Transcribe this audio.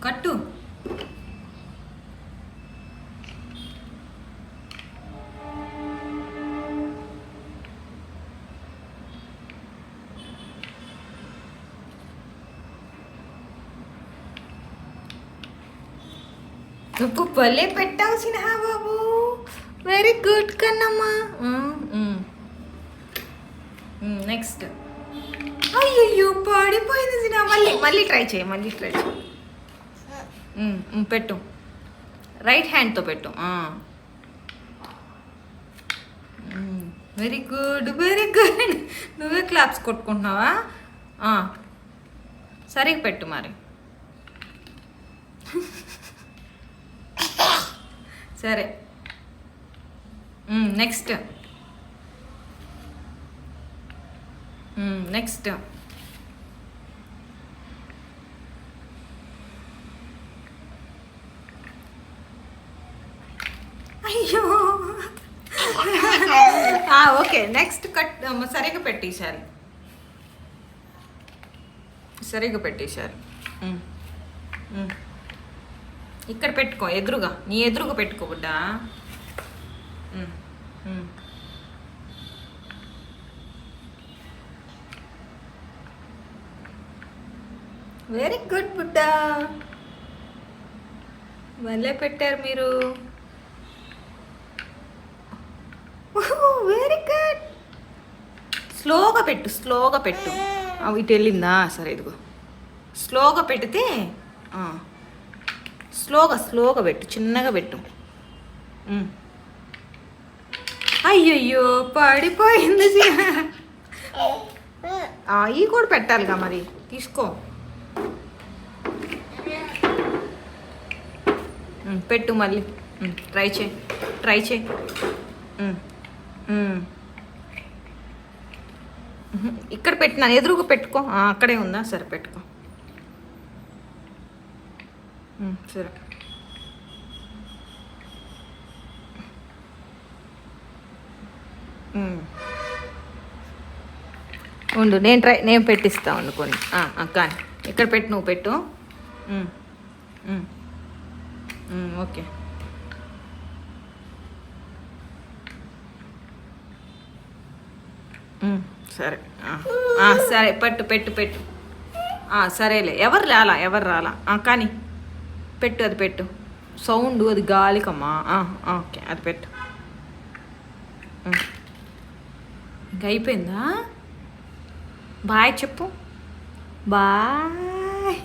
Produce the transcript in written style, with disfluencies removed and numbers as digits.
కట్టు. నువ్వు భలే పెట్టావు సిన్హా బాబు. వెరీ గుడ్ కన్నమ్మా. నెక్స్ట్. అయ్యయ్యో పడిపోయింది సిన్హా. మళ్ళీ మళ్ళీ ట్రై చేయి, మళ్ళీ ట్రై చేయి. పెట్టు, రైట్ హ్యాండ్తో పెట్టు. Very good, very good. నువ్వే క్లాప్స్ కొట్టుకుంటున్నావా? సరిగ్గా పెట్టు మరి. సరే, నెక్స్ట్. నెక్స్ట్. అయ్యో ఓకే, నెక్స్ట్ కట్. సరిగ్గా పెట్టేశారు, సరిగ్గా పెట్టేశారు. ఇక్కడ పెట్టుకో, ఎదురుగా, నీ ఎదురుగా పెట్టుకో బిడ్డా. వెరీ గుడ్ బుడ్డా, భలే పెట్టారు మీరు. Very good. స్లోగా పెట్టు, స్లోగా పెట్టు. ఇటు వెళ్ళిందా? సరే, ఇదిగో స్లోగా పెడితే. స్లోగా స్లోగా పెట్టు, చిన్నగా పెట్టు. అయ్యయ్యో పడిపోయింది. ఇవి కూడా పెట్టాలిగా మరి, తీసుకో. పెట్టు మళ్ళీ, ట్రై చేయి, ట్రై చేయి. ఇక్కడ పెట్టినాను, ఎదురుగా పెట్టుకో. అక్కడే ఉందా? సరే పెట్టుకో. సరే, ఉండు, నేను పెట్టిస్తా ఉండు కొన్ని. కానీ ఇక్కడ పెట్టు, నువ్వు పెట్టు. ఓకే, సరే. సరే పెట్టు పెట్టు పెట్టు. సరేలే, ఎవరు రాలా. కానీ పెట్టు, అది పెట్టు. సౌండ్ అది గాలికమ్మా. ఓకే, అది పెట్టు. ఇంకా అయిపోయిందా? బాయ్ చెప్పు. బాయ్.